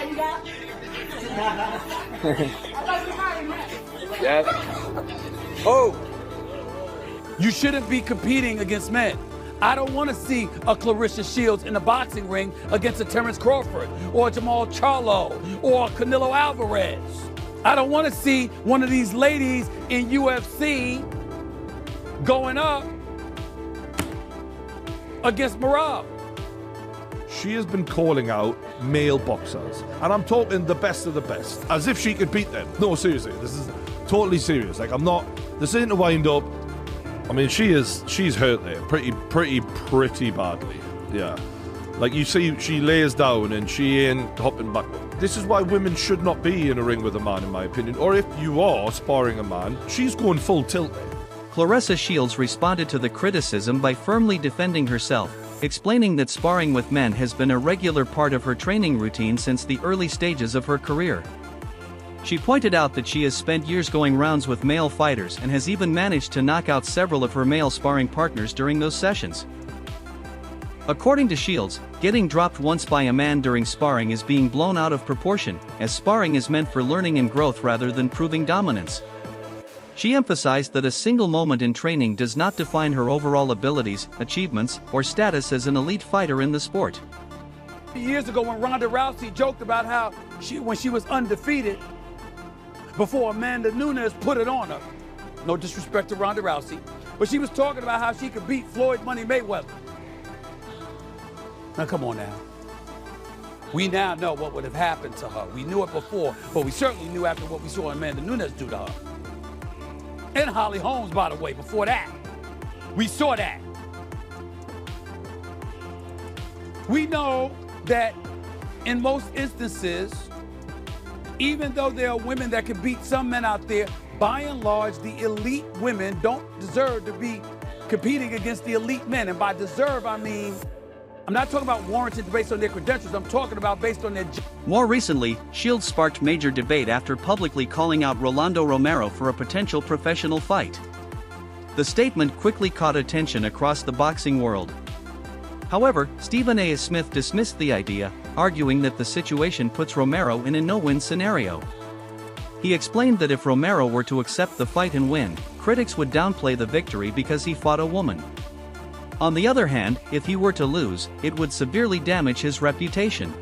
you got? Yes. Oh, you shouldn't be competing against men. I don't want to see a Claressa Shields in the boxing ring against a Terrence Crawford or a Jamal Charlo or Canelo Alvarez. I don't want to see one of these ladies in UFC going up against Marab. She has been calling out male boxers, and I'm talking the best of the best, as if she could beat them. No, seriously, this is totally serious. Like, I'm not, this ain't a wind up. I mean, she's hurt there pretty badly. Yeah. Like, you see, she lays down and she ain't hopping back. This is why women should not be in a ring with a man, in my opinion. Or if you are sparring a man, she's going full tilt there. Claressa Shields responded to the criticism by firmly defending herself, explaining that sparring with men has been a regular part of her training routine since the early stages of her career. She pointed out that she has spent years going rounds with male fighters and has even managed to knock out several of her male sparring partners during those sessions. According to Shields, getting dropped once by a man during sparring is being blown out of proportion, as sparring is meant for learning and growth rather than proving dominance. She emphasized that a single moment in training does not define her overall abilities, achievements, or status as an elite fighter in the sport. Years ago when Ronda Rousey joked about how when she was undefeated, before Amanda Nunes put it on her. No disrespect to Ronda Rousey, but she was talking about how she could beat Floyd Money Mayweather. Now come on now. We now know what would have happened to her. We knew it before, but we certainly knew after what we saw Amanda Nunes do to her. And Holly Holmes, by the way, before that. We saw that. We know that in most instances, even though there are women that can beat some men out there, by and large, the elite women don't deserve to be competing against the elite men. And by deserve, I mean, I'm not talking about warranted based on their credentials, I'm talking about based on their... More recently, Shields sparked major debate after publicly calling out Rolando Romero for a potential professional fight. The statement quickly caught attention across the boxing world. However, Stephen A. Smith dismissed the idea, arguing that the situation puts Romero in a no-win scenario. He explained that if Romero were to accept the fight and win, critics would downplay the victory because he fought a woman. On the other hand, if he were to lose, it would severely damage his reputation.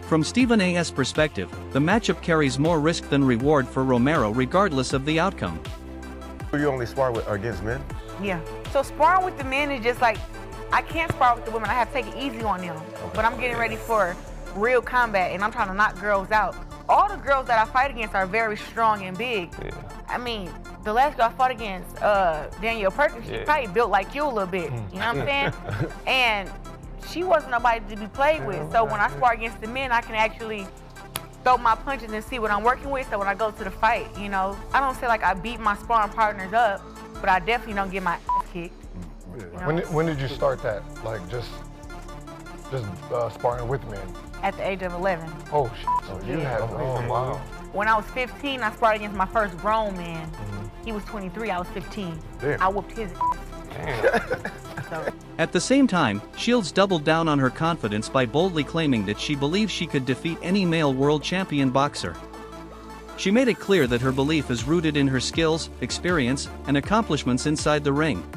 From Stephen A.'s perspective, the matchup carries more risk than reward for Romero regardless of the outcome. You only spar against men? Yeah. So sparring with the men is just like, I can't spar with the women. I have to take it easy on them. But I'm getting ready for real combat, and I'm trying to knock girls out. All the girls that I fight against are very strong and big. Yeah. I mean, the last girl I fought against, Danielle Perkins, she probably built like you a little bit. You know what I'm saying? And she wasn't nobody to be played with. So when I spar against the men, I can actually throw my punches and see what I'm working with. So when I go to the fight, you know, I don't say like I beat my sparring partners up, but I definitely don't get my ass kicked. Yeah. You know? When did you start that? Like just sparring with men? At the age of 11. Oh shit! So you had wow. When I was 15, I sparred against my first grown man. He was 23, I was 15. Damn. I whooped his ass. So. At the same time, Shields doubled down on her confidence by boldly claiming that she believes she could defeat any male world champion boxer. She made it clear that her belief is rooted in her skills, experience, and accomplishments inside the ring.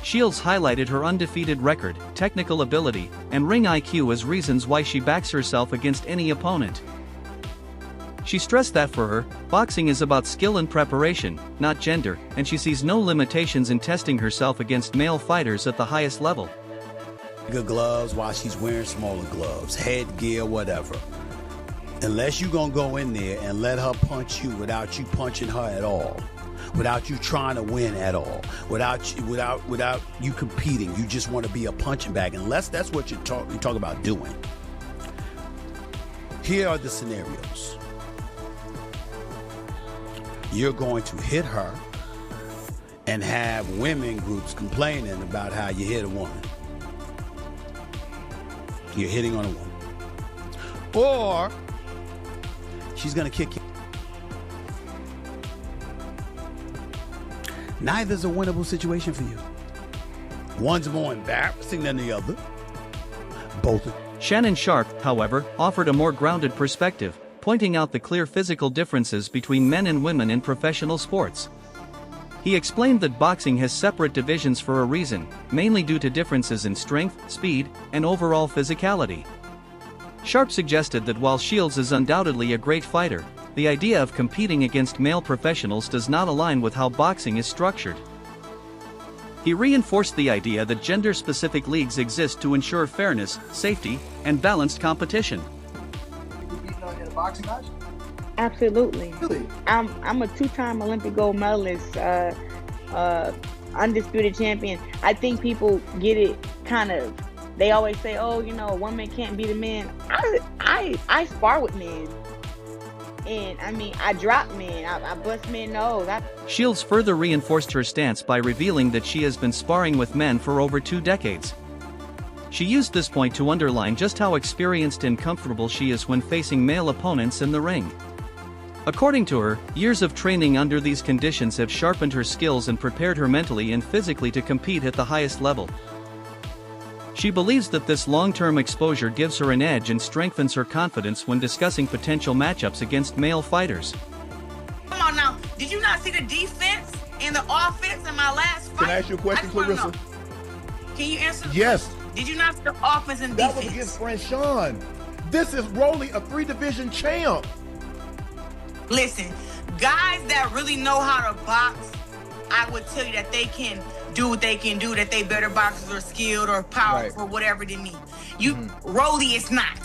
Shields highlighted her undefeated record, technical ability, and ring IQ as reasons why she backs herself against any opponent. She stressed that for her, boxing is about skill and preparation, not gender, and she sees no limitations in testing herself against male fighters at the highest level. Good gloves while she's wearing smaller gloves, headgear, whatever. Unless you're gonna go in there and let her punch you without you punching her at all. Without you trying to win at all, without you competing, you just want to be a punching bag. Unless that's what you talk about doing. Here are the scenarios. You're going to hit her and have women groups complaining about how you hit a woman. You're hitting on a woman. Or she's gonna kick you. Neither's a winnable situation for you. One's more embarrassing than the other. Both Shannon Sharpe, however, offered a more grounded perspective, pointing out the clear physical differences between men and women in professional sports. He explained that boxing has separate divisions for a reason, mainly due to differences in strength, speed, and overall physicality. Sharpe suggested that while Shields is undoubtedly a great fighter, the idea of competing against male professionals does not align with how boxing is structured. He reinforced the idea that gender-specific leagues exist to ensure fairness, safety, and balanced competition. You beaten in a boxing match? Absolutely. Really? I'm a two-time Olympic gold medalist, undisputed champion. I think people get it kind of. They always say, "Oh, you know, a woman can't beat a man." I spar with men, and I mean, I drop men, I bust men nose. Shields further reinforced her stance by revealing that she has been sparring with men for over 2 decades. She used this point to underline just how experienced and comfortable she is when facing male opponents in the ring. According to her, years of training under these conditions have sharpened her skills and prepared her mentally and physically to compete at the highest level. She believes that this long-term exposure gives her an edge and strengthens her confidence when discussing potential matchups against male fighters. Come on now, did you not see the defense and the offense in my last fight? Can I ask you a question, Claressa? Can you answer? Yes. Did you not see the offense and That defense? was against Franchon. This is Rolly, a 3-division champ. Listen, guys that really know how to box, I would tell you that they can do what they can do, that they better boxers or skilled or powerful or whatever they mean. Rolly is not.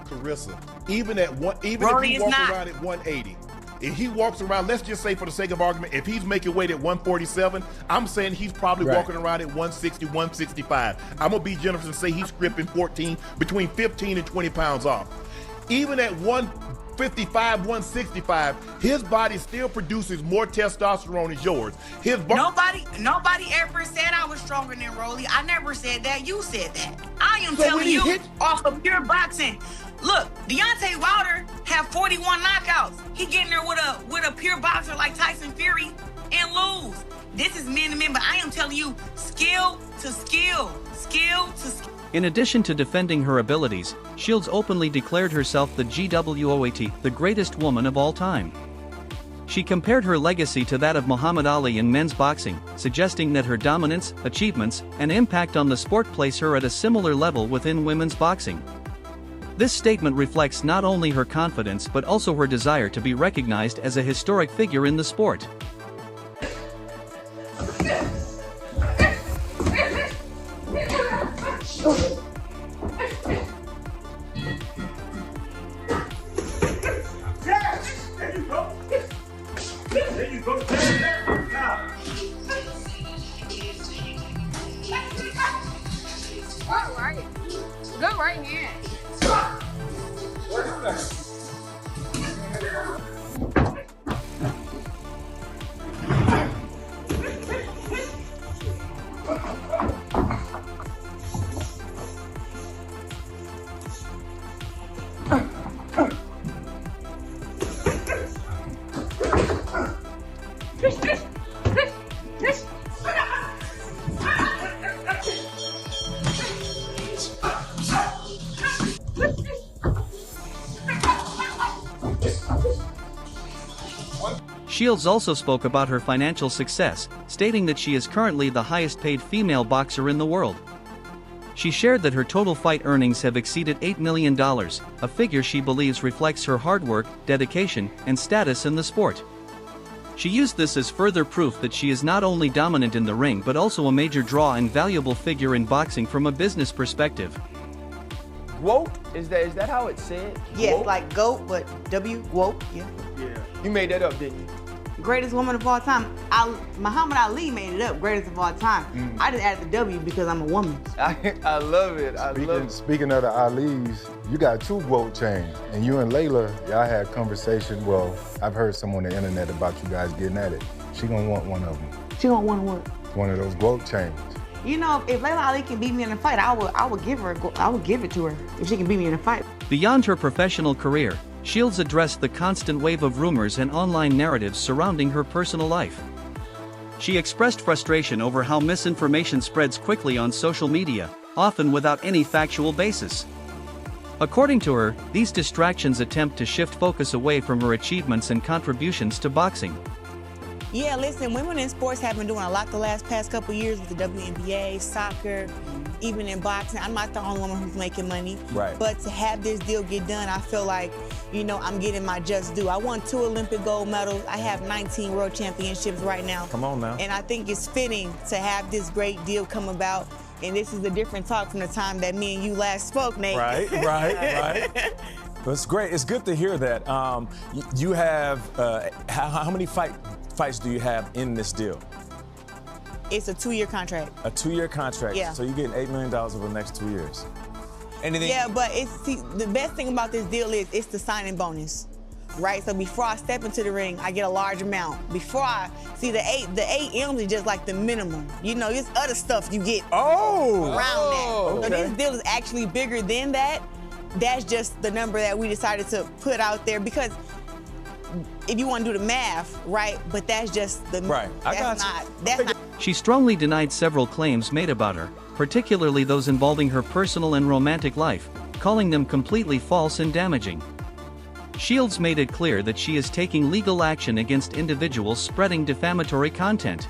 Claressa, even if he walks around at 180, if he walks around, let's just say for the sake of argument, if he's making weight at 147, I'm saying he's probably walking around at 160, 165. I'm gonna be generous and say he's scripting between 15 and 20 pounds off. Even at 155, 165, his body still produces more testosterone than yours. Nobody ever said I was stronger than Rolly. I never said that. You said that. I am telling you off of pure boxing. Look, Deontay Wilder had 41 knockouts. He getting there with a pure boxer like Tyson Fury and lose. This is man to man, but I am telling you, skill to skill, skill to skill. In addition to defending her abilities, Shields openly declared herself the GWOAT, the greatest woman of all time. She compared her legacy to that of Muhammad Ali in men's boxing, suggesting that her dominance, achievements, and impact on the sport place her at a similar level within women's boxing. This statement reflects not only her confidence but also her desire to be recognized as a historic figure in the sport. Good right hand. Shields also spoke about her financial success, stating that she is currently the highest-paid female boxer in the world. She shared that her total fight earnings have exceeded $8 million, a figure she believes reflects her hard work, dedication, and status in the sport. She used this as further proof that she is not only dominant in the ring but also a major draw and valuable figure in boxing from a business perspective. GWOAT? Is that how it's said? Yes, GWOAT? like GOAT, but GWOAT, yeah. You made that up, didn't you? Greatest woman of all time. Muhammad Ali made it up, greatest of all time. I just added the W because I'm a woman. I love it. Speaking of the Alis, you got 2 GWOAT chains, and you and Layla, y'all had conversation. Well, I've heard some on the internet about you guys getting at it. She gonna want one of them. She gonna want what? One of those GWOAT chains. You know, if Layla Ali can beat me in a fight, I would give it to her if she can beat me in a fight. Beyond her professional career, Shields addressed the constant wave of rumors and online narratives surrounding her personal life. She expressed frustration over how misinformation spreads quickly on social media, often without any factual basis. According to her, these distractions attempt to shift focus away from her achievements and contributions to boxing. Yeah, listen, women in sports have been doing a lot the past couple years with the WNBA, soccer, even in boxing. I'm not the only woman who's making money. Right. But to have this deal get done, I feel like, you know, I'm getting my just due. I won 2 Olympic gold medals. I have 19 world championships right now. Come on now. And I think it's fitting to have this great deal come about. And this is a different talk from the time that me and you last spoke, Nate. Right. That's great. It's good to hear that. You have, how many fights do you have in this deal? It's a 2-year contract. A 2-year contract. Yeah. So you're getting $8 million over the next 2 years. Anything? Yeah, but the best thing about this deal is it's the signing bonus, right? So before I step into the ring, I get a large amount. Before I see the 8 M's is just like the minimum. You know, there's other stuff you get around that. Okay. So this deal is actually bigger than that. That's just the number that we decided to put out there because if you want to do the math, right? But that's just the right. That's not. She strongly denied several claims made about her, particularly those involving her personal and romantic life, calling them completely false and damaging. Shields made it clear that she is taking legal action against individuals spreading defamatory content.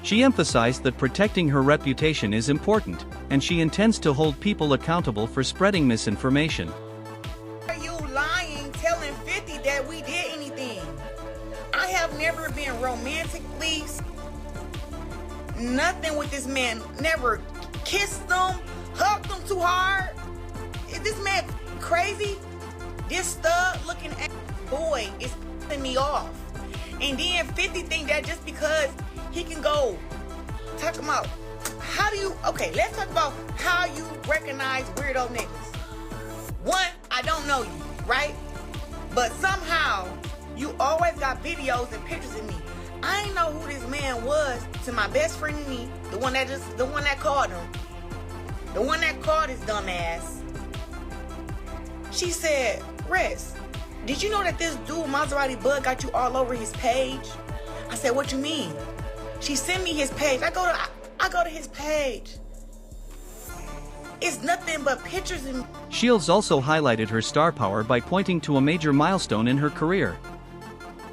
She emphasized that protecting her reputation is important, and she intends to hold people accountable for spreading misinformation. Are you lying, telling 50 that we did anything? I have never been romantically, nothing with this man, never kissed him, hugged him too hard. Is this man crazy? This stud looking at boy is pissing me off. And then 50 think that just because he can go talk him out. How do you, okay, let's talk about how you recognize weirdo niggas. One, I don't know you, right? But somehow you always got videos and pictures of me. I ain't know who this man was to my best friend and me, the one that called him. The one that called his dumb ass. She said, Rez, did you know that this dude Maserati Bud got you all over his page? I said, what you mean? She sent me his page. I go to his page. It's nothing but pictures and... Shields also highlighted her star power by pointing to a major milestone in her career.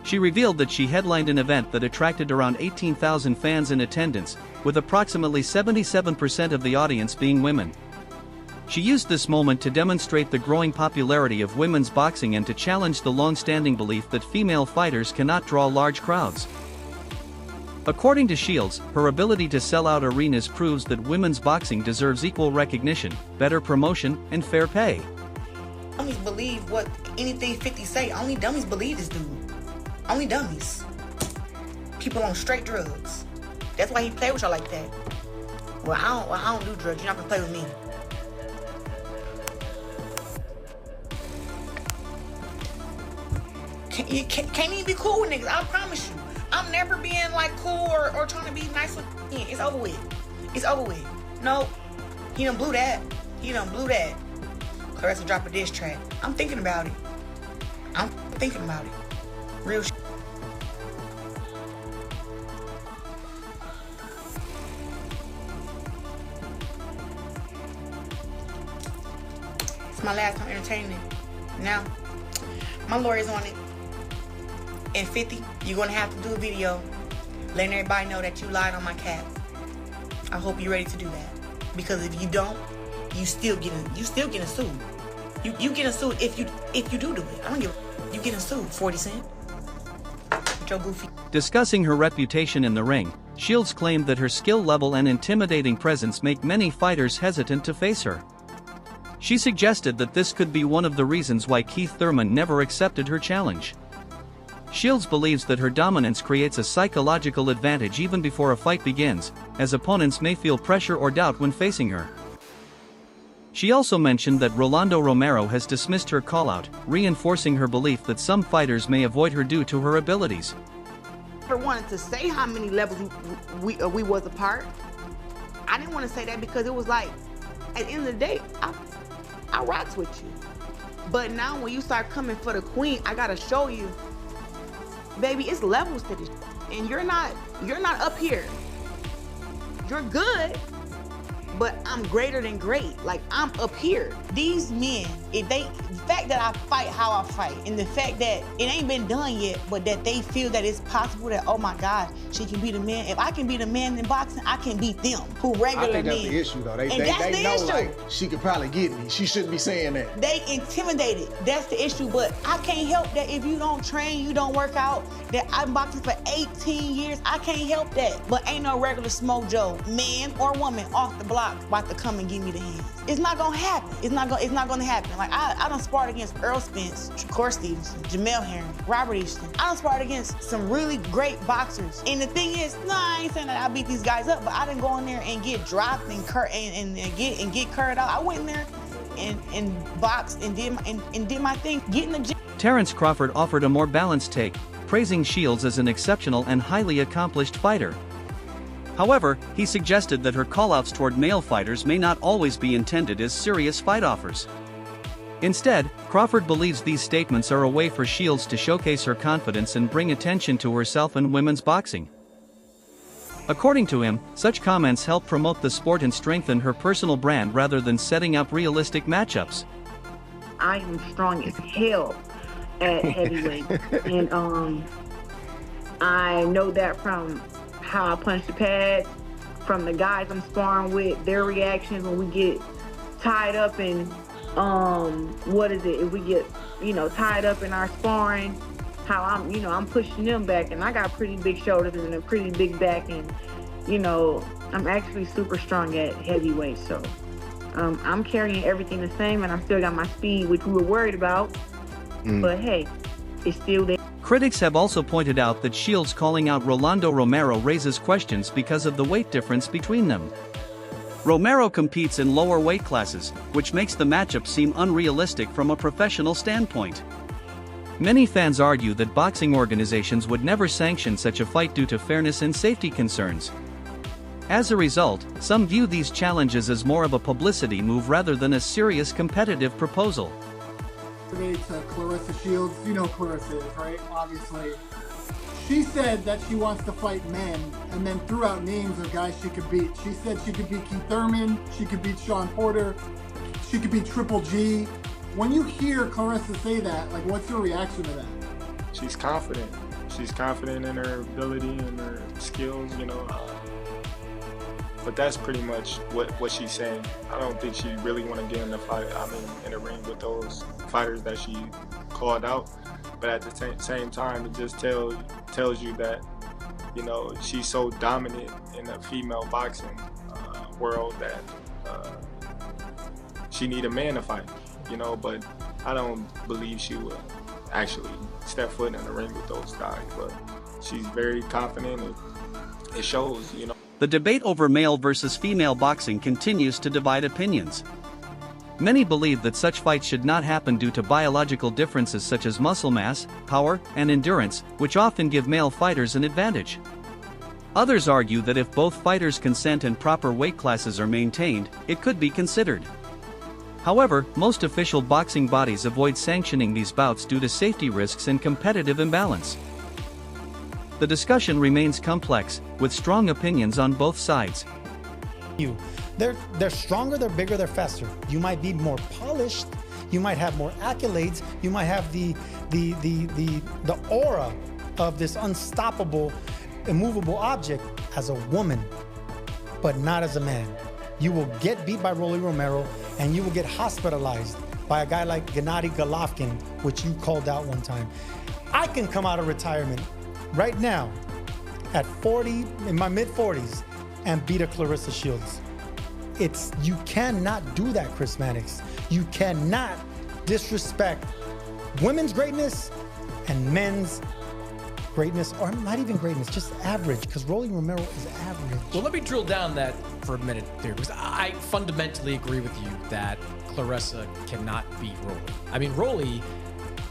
She revealed that she headlined an event that attracted around 18,000 fans in attendance, with approximately 77% of the audience being women. She used this moment to demonstrate the growing popularity of women's boxing and to challenge the long-standing belief that female fighters cannot draw large crowds. According to Shields, her ability to sell out arenas proves that women's boxing deserves equal recognition, better promotion, and fair pay. Dummies believe what anything 50 say. Only dummies believe this dude. Only dummies. People on straight drugs. That's why he play with y'all like that. Well, I don't do drugs. You're not gonna play with me. Can't even be cool with niggas. I promise you. I'm never being like cool or trying to be nice with him. It's over with. It's over with. No, he done blew that. He done blew that. Claressa drop a diss track. I'm thinking about it. I'm thinking about it. Real shit. It's my last time entertaining it. Now, my lawyer's on it. And 50, you're gonna have to do a video letting everybody know that you lied on my cat. I hope you're ready to do that. Because if you don't, you still getting sued. You getting sued if you do it. I don't give a, you getting sued, 40 Cent. With your goofy. Discussing her reputation in the ring, Shields claimed that her skill level and intimidating presence make many fighters hesitant to face her. She suggested that this could be one of the reasons why Keith Thurman never accepted her challenge. Shields believes that her dominance creates a psychological advantage even before a fight begins, as opponents may feel pressure or doubt when facing her. She also mentioned that Rolando Romero has dismissed her call-out, reinforcing her belief that some fighters may avoid her due to her abilities. I never wanted to say how many levels we was apart. I didn't want to say that because it was like, at the end of the day, I rocks with you. But now when you start coming for the queen, I gotta show you, baby, it's levels to this. And you're not up here. You're good, but I'm greater than great. Like, I'm up here. These men, the fact that I fight how I fight, and the fact that it ain't been done yet, but that they feel that it's possible that, oh my God, she can beat a man. If I can beat a man in boxing, I can beat them, who regular men. I think that's the issue, though. They know, like, she could probably get me. She shouldn't be saying that. They intimidated. That's the issue, but I can't help that if you don't train, you don't work out, that I'm boxing for 18 years, I can't help that. But ain't no regular Smoke Joe, man or woman, off the block about to come and give me the hands. It's not gonna happen. It's not gonna happen. Like, I done sparred against Earl Spence, Shakur Stevenson, Jamel Herring, Robert Easton. I done sparred against some really great boxers. And the thing is, I ain't saying that I beat these guys up, but I didn't go in there and get dropped and get curved out. I went in there and boxed and did my thing, get in the gym. Terrence Crawford offered a more balanced take, praising Shields as an exceptional and highly accomplished fighter. However, he suggested that her callouts toward male fighters may not always be intended as serious fight offers. Instead, Crawford believes these statements are a way for Shields to showcase her confidence and bring attention to herself and women's boxing. According to him, such comments help promote the sport and strengthen her personal brand rather than setting up realistic matchups. I am strong as hell at heavyweight, and I know that from how I punch the pads, from the guys I'm sparring with, their reactions when we get tied up in if we get tied up in our sparring, how I'm pushing them back, and I got pretty big shoulders and a pretty big back, and I'm actually super strong at heavyweight, so I'm carrying everything the same, and I still got my speed, which we were worried about, but hey, it's still there. Critics have also pointed out that Shields calling out Rolando Romero raises questions because of the weight difference between them. Romero competes in lower weight classes, which makes the matchup seem unrealistic from a professional standpoint. Many fans argue that boxing organizations would never sanction such a fight due to fairness and safety concerns. As a result, some view these challenges as more of a publicity move rather than a serious competitive proposal. To Claressa Shields, you know Claressa is, right? Obviously. She said that she wants to fight men, and then threw out names of guys she could beat. She said she could beat Keith Thurman, she could beat Sean Porter, she could beat Triple G. When you hear Claressa say that, like, what's your reaction to that? She's confident. She's confident in her ability and her skills, but that's pretty much what she's saying. I don't think she really want to get in the fight. In the ring with those fighters that she called out. But at the same time, it just tells you that, she's so dominant in the female boxing world that she need a man to fight, But I don't believe she would actually step foot in the ring with those guys. But she's very confident, and it shows, The debate over male versus female boxing continues to divide opinions. Many believe that such fights should not happen due to biological differences such as muscle mass, power, and endurance, which often give male fighters an advantage. Others argue that if both fighters consent and proper weight classes are maintained, it could be considered. However, most official boxing bodies avoid sanctioning these bouts due to safety risks and competitive imbalance. The discussion remains complex, with strong opinions on both sides. They're stronger, they're bigger, they're faster. You might be more polished, you might have more accolades, you might have the aura of this unstoppable, immovable object as a woman, but not as a man. You will get beat by Rolly Romero, and you will get hospitalized by a guy like Gennady Golovkin, which you called out one time. I can come out of retirement right now at 40, in my mid-40s, and beat a Claressa Shields. You cannot do that, Chris Mannix. You cannot disrespect women's greatness and men's greatness, or not even greatness, just average, because Rolly Romero is average. Well, let me drill down that for a minute there, because I fundamentally agree with you that Claressa cannot beat Rolly. Rolly,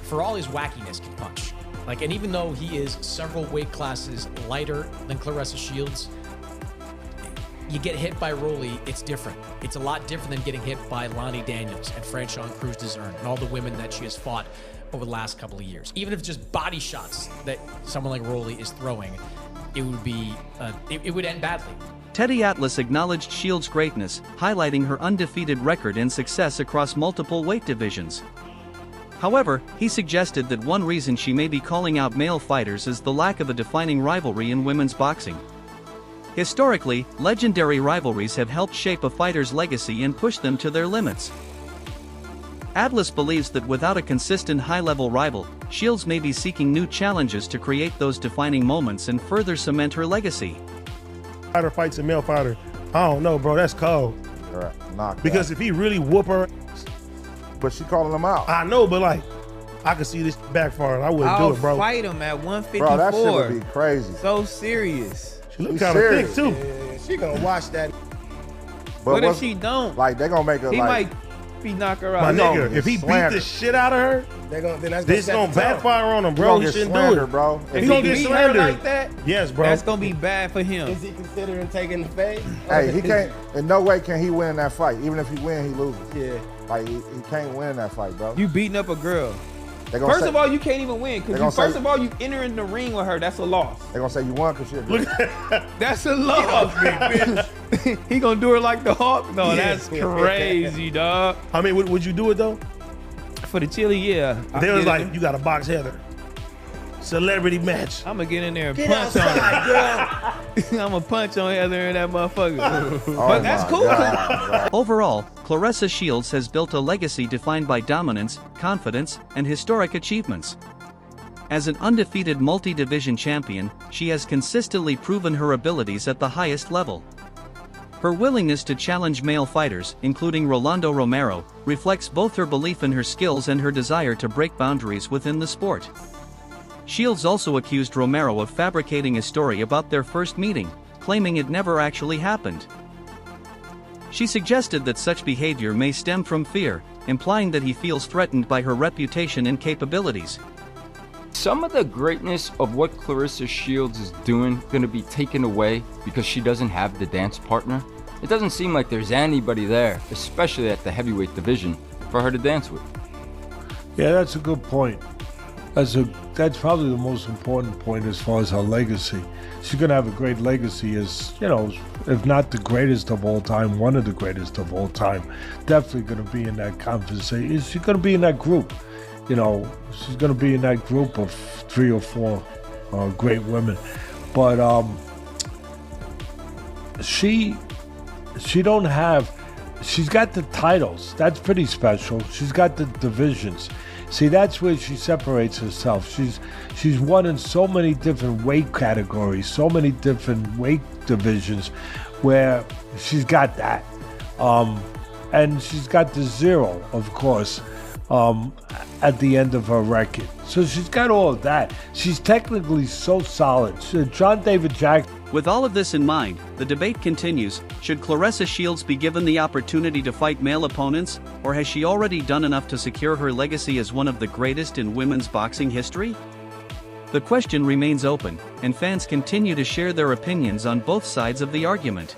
for all his wackiness, can punch. And even though he is several weight classes lighter than Claressa Shields, you get hit by Rolly, it's different. It's a lot different than getting hit by Lonnie Daniels and Franchon Cruz-Dezern and all the women that she has fought over the last couple of years. Even if it's just body shots that someone like Rolly is throwing, it would be it would end badly. Teddy Atlas acknowledged Shields' greatness, highlighting her undefeated record and success across multiple weight divisions. However, he suggested that one reason she may be calling out male fighters is the lack of a defining rivalry in women's boxing. Historically, legendary rivalries have helped shape a fighter's legacy and push them to their limits. Atlas believes that without a consistent high-level rival, Shields may be seeking new challenges to create those defining moments and further cement her legacy. Fighter fights a male fighter. I don't know, bro. That's cold. Knock because if he really whoop her, but she calling him out. I know, but like, I could see this backfiring. I wouldn't do it, bro. I'll fight him at 154. Bro, that shit would be crazy. So serious. She look kind of thick too. Yeah, she gonna watch that. But what if she don't? Like they gonna make her. He like, might be knock her My out. nigga, if he beat the shit out of her, this gonna backfire on him, bro. He shouldn't do it, bro. If he gonna get beat her slandered like that, yes, bro. that's gonna be bad for him. Is he considering taking the fade? Hey, he can't. In no way can he win in that fight. Even if he win, he loses. Yeah. Like he can't win in that fight, bro. You beating up a girl. First of all, you can't even win because first of all, you enter in the ring with her. That's a loss. They're gonna say you won because you're That's a loss. He gonna do it like the Hawk? No, that's crazy, dog. I mean, would you do it though? For the chili, yeah. They was like, you got to box Heather. Celebrity match. I'm gonna get in there and Get punch outside, on her. I'm gonna punch on Heather and that motherfucker. But that's cool. Overall, Claressa Shields has built a legacy defined by dominance, confidence, and historic achievements. As an undefeated multi-division champion, she has consistently proven her abilities at the highest level. Her willingness to challenge male fighters, including Rolando Romero, reflects both her belief in her skills and her desire to break boundaries within the sport. Shields also accused Romero of fabricating a story about their first meeting, claiming it never actually happened. She suggested that such behavior may stem from fear, implying that he feels threatened by her reputation and capabilities. Some of the greatness of what Claressa Shields is doing going to be taken away because she doesn't have the dance partner. It doesn't seem like there's anybody there, especially at the heavyweight division, for her to dance with. Yeah, that's a good point. That's probably the most important point as far as her legacy. She's gonna have a great legacy as, you know, if not the greatest of all time, one of the greatest of all time. Definitely gonna be in that conversation. She's gonna be in that group. You know, she's gonna be in that group of 3 or 4 great women. But she don't have. She's got the titles. That's pretty special. She's got the divisions. See, that's where she separates herself. She's won in so many different weight categories, so many different weight divisions, where she's got that. And she's got the 0, of course, at the end of her record. So she's got all of that. She's technically so solid. John David Jackson. With all of this in mind, the debate continues. Should Claressa Shields be given the opportunity to fight male opponents, or has she already done enough to secure her legacy as one of the greatest in women's boxing history? The question remains open, and fans continue to share their opinions on both sides of the argument.